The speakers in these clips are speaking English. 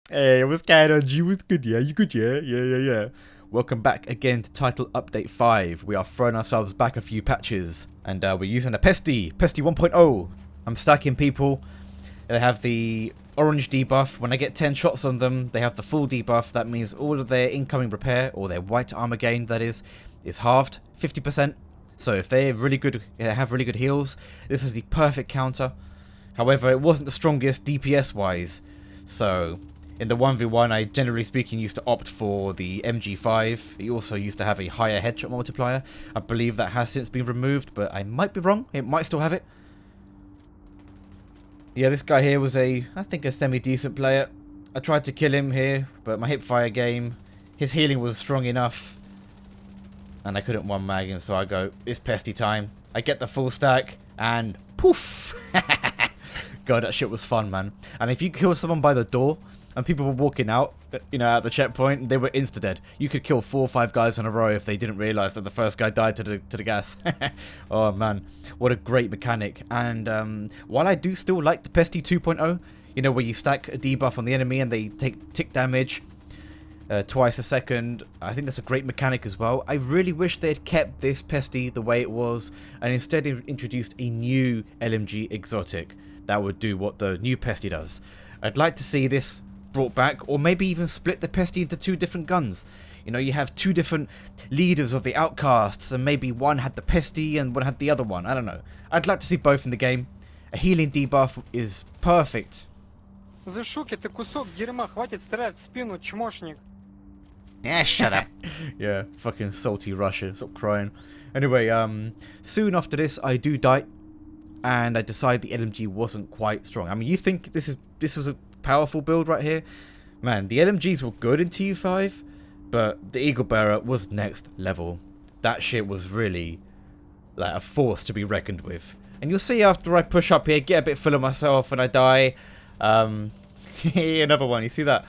Hey, what's going on, G? What's good, yeah? You good, yeah? Yeah. Welcome back again to Title Update 5. We are throwing ourselves back a few patches, and we're using a Pesty 1.0. I'm stacking people. They have the orange debuff. When I get 10 shots on them, they have the full debuff. That means all of their incoming repair, or their white armor gain, that is halved, 50%. So if they're really good, have really good heals, this is the perfect counter. However, it wasn't the strongest DPS-wise, so in the 1v1, I generally speaking used to opt for the MG5. It also used to have a higher headshot multiplier. I believe that has since been removed, but I might be wrong. It might still have it. Yeah, this guy here was I think a semi-decent player. I tried to kill him here, but my hipfire game, his healing was strong enough, and I couldn't one mag him, so I go, it's pesty time. I get the full stack, and poof! God, that shit was fun, man. And if you kill someone by the door, and people were walking out, out the checkpoint, they were insta-dead. You could kill 4 or 5 guys in a row if they didn't realise that the first guy died to the gas. Oh, man. What a great mechanic. And while I do still like the Pesty 2.0, where you stack a debuff on the enemy and they take tick damage twice a second, I think that's a great mechanic as well. I really wish they had kept this Pesty the way it was, and instead introduced a new LMG exotic that would do what the new Pesty does. I'd like to see this brought back, or maybe even split the Pesty into 2 different guns. You have 2 different leaders of the outcasts, and maybe one had the Pesty and one had the other one. I don't know. I'd like to see both in the game. A healing debuff is perfect. За шуки, ты кусок дерьма, хватит стрелять в спину, чмошник. Yeah, shut up. Yeah, fucking salty Russia. Stop crying. Anyway, soon after this, I do die, and I decide the LMG wasn't quite strong. I mean, you think this was a powerful build right here? Man, the LMGs were good in TU5, but the Eagle Bearer was next level. That shit was really like a force to be reckoned with. And you'll see after I push up here, get a bit full of myself, and I die. Another one, you see that?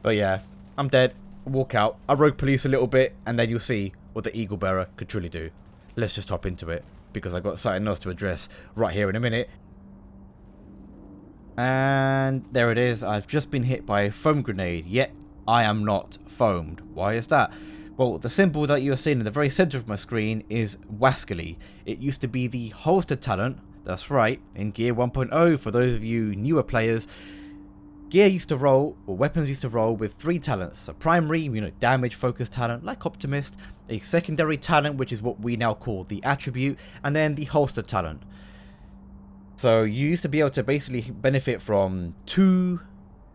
But yeah, I'm dead. I walk out. I rogue police a little bit, and then you'll see what the Eagle Bearer could truly do. Let's just hop into it, because I've got something else to address right here in a minute. And there it is. I've just been hit by a foam grenade, yet I am not foamed. Why is that? Well, the symbol that you are seeing in the very center of my screen is Wascally. It used to be the holster talent. That's right, in Gear 1.0, for those of you newer players, Gear used to roll, or weapons used to roll with 3 talents. A primary, damage focused talent like Optimist, a secondary talent, which is what we now call the attribute, and then the holster talent. So you used to be able to basically benefit from 2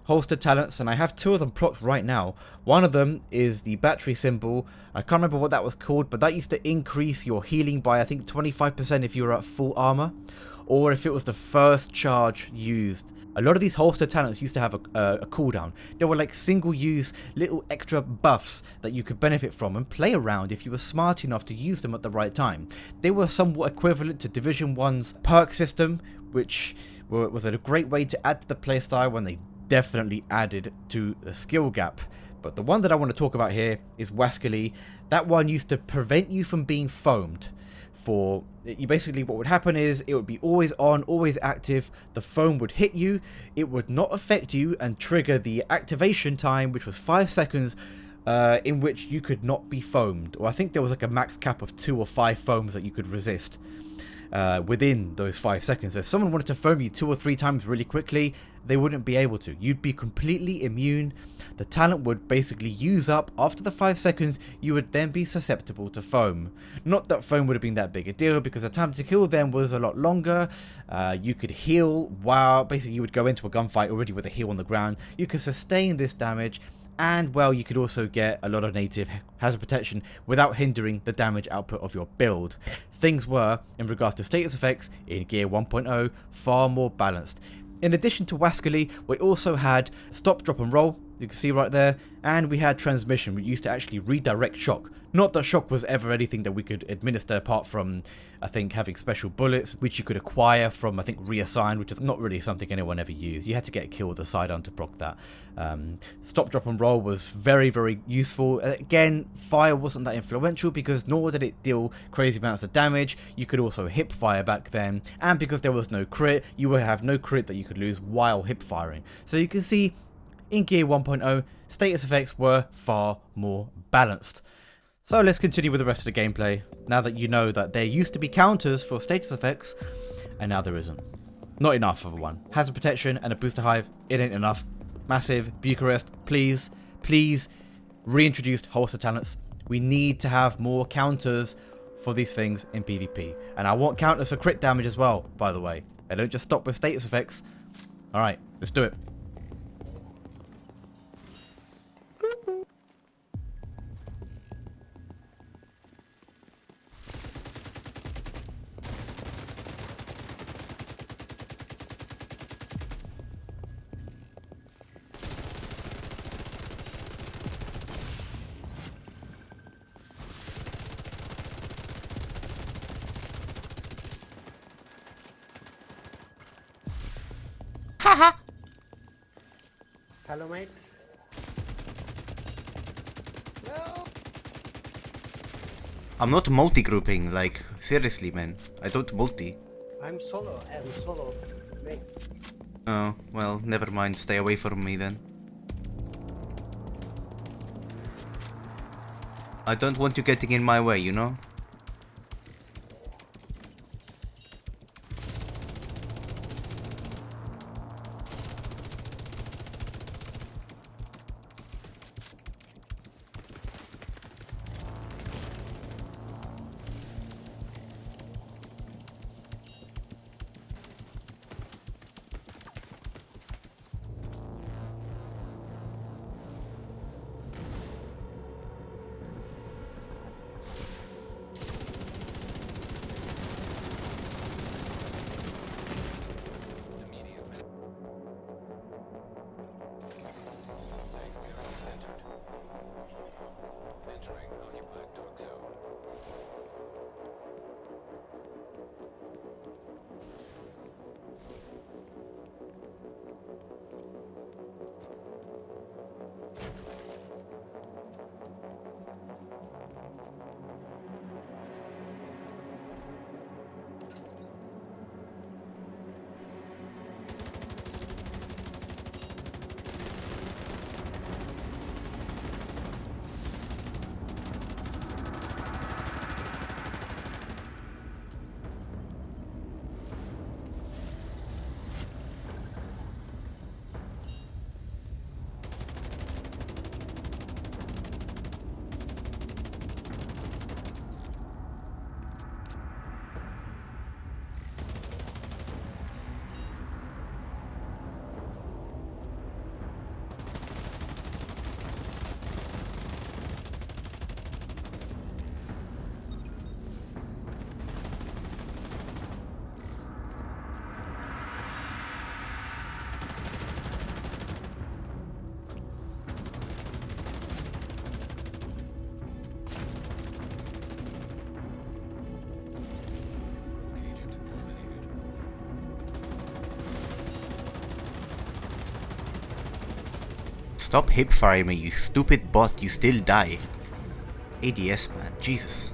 holster talents, and I have 2 of them propped right now. One of them is the battery symbol. I can't remember what that was called, but that used to increase your healing by I think 25% if you were at full armor, or if it was the first charge used. A lot of these holster talents used to have a cooldown. They were like single-use little extra buffs that you could benefit from and play around if you were smart enough to use them at the right time. They were somewhat equivalent to Division 1's perk system, which was a great way to add to the playstyle when they definitely added to the skill gap. But the one that I want to talk about here is Wascally. That one used to prevent you from being foamed. For you, basically what would happen is it would be always on, always active. The foam would hit you, it would not affect you, and trigger the activation time, which was 5 seconds, in which you could not be foamed. Or I think there was like a max cap of 2 or 5 foams that you could resist within those 5 seconds. So if someone wanted to foam you 2 or 3 times really quickly, they wouldn't be able to. You'd be completely immune. The talent would basically use up after the 5 seconds. You would then be susceptible to foam. Not that foam would have been that big a deal, because the time to kill them was a lot longer. You could heal while basically you would go into a gunfight already with a heal on the ground. You could sustain this damage, and well, you could also get a lot of native hazard protection without hindering the damage output of your build. Things were, in regards to status effects in Gear 1.0, far more balanced. In addition to Wascally, we also had stop, drop and roll, you can see right there, and we had transmission. We used to actually redirect shock. Not that shock was ever anything that we could administer apart from, I think, having special bullets, which you could acquire from, I think, reassign, which is not really something anyone ever used. You had to get a kill with a sidearm to proc that. Stop, drop and roll was very, very useful. Again, fire wasn't that influential because nor did it deal crazy amounts of damage. You could also hip fire back then, and because there was no crit, you would have no crit that you could lose while hip firing. So you can see in Gear 1.0, status effects were far more balanced. So let's continue with the rest of the gameplay, now that you know that there used to be counters for status effects, and now there isn't. Not enough of one. Hazard protection and a booster hive, it ain't enough. Massive, Bucharest, please, please, reintroduce holster talents. We need to have more counters for these things in PvP. And I want counters for crit damage as well, by the way. They don't just stop with status effects. Alright, let's do it. Hello, mate. No. I'm not multi-grouping, like, seriously, man. I don't multi. I'm solo. Mate. Oh, well, never mind. Stay away from me then. I don't want you getting in my way, you know? Stop hip firing me, you stupid bot, you still die. ADS, man, Jesus.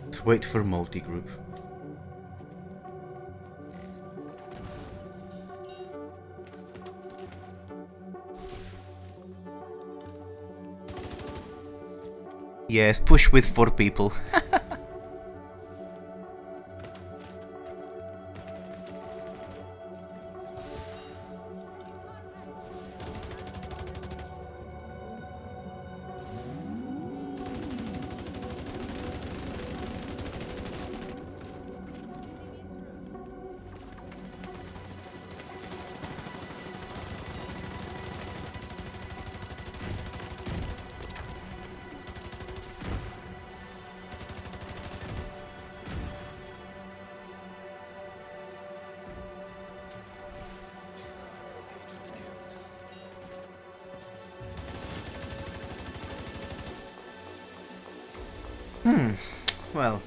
Let's wait for multi-group. Yes, push with 4 people. Well.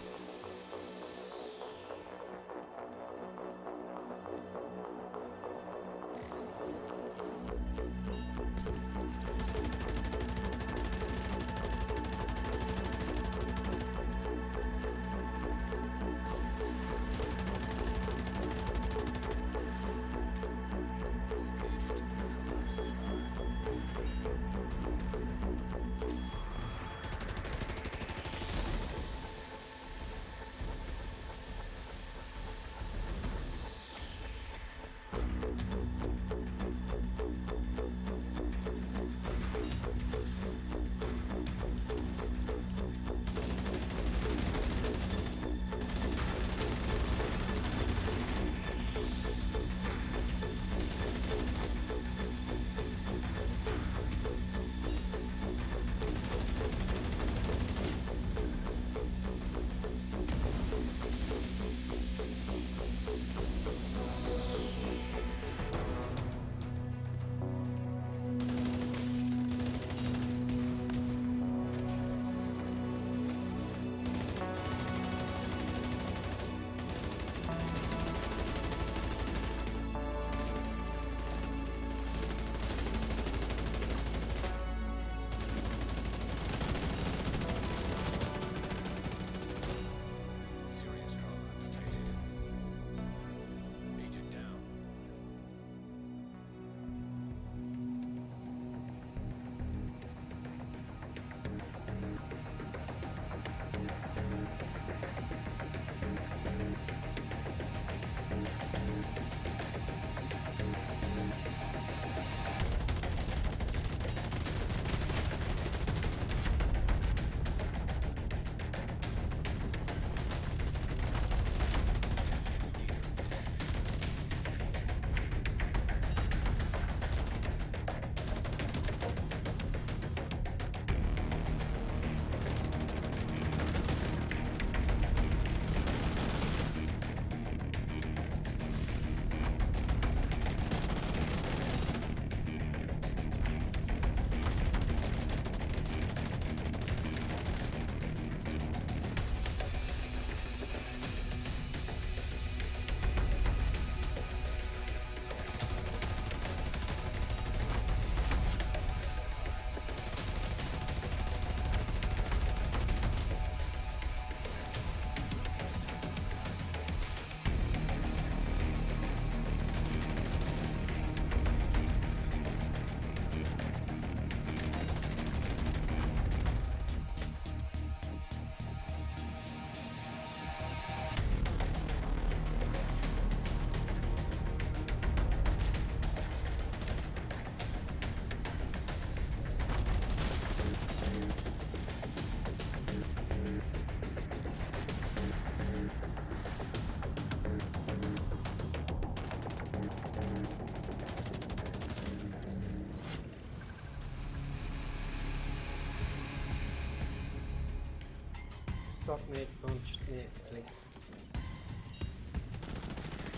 off, mate. Don't shoot me, please.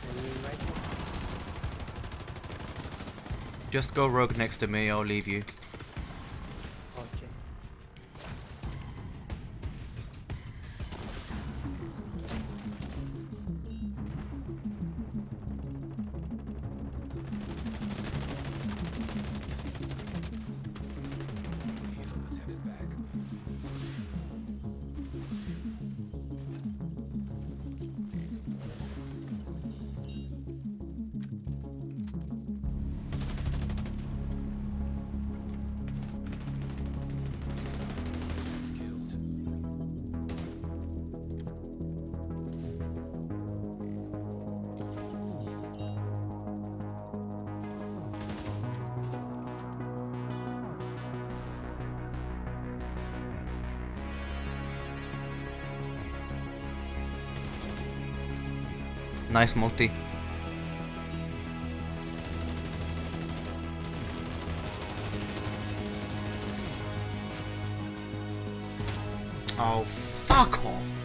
Can you invite me? Just go rogue next to me, I'll leave you. Okay. Nice multi. Oh, fuck off.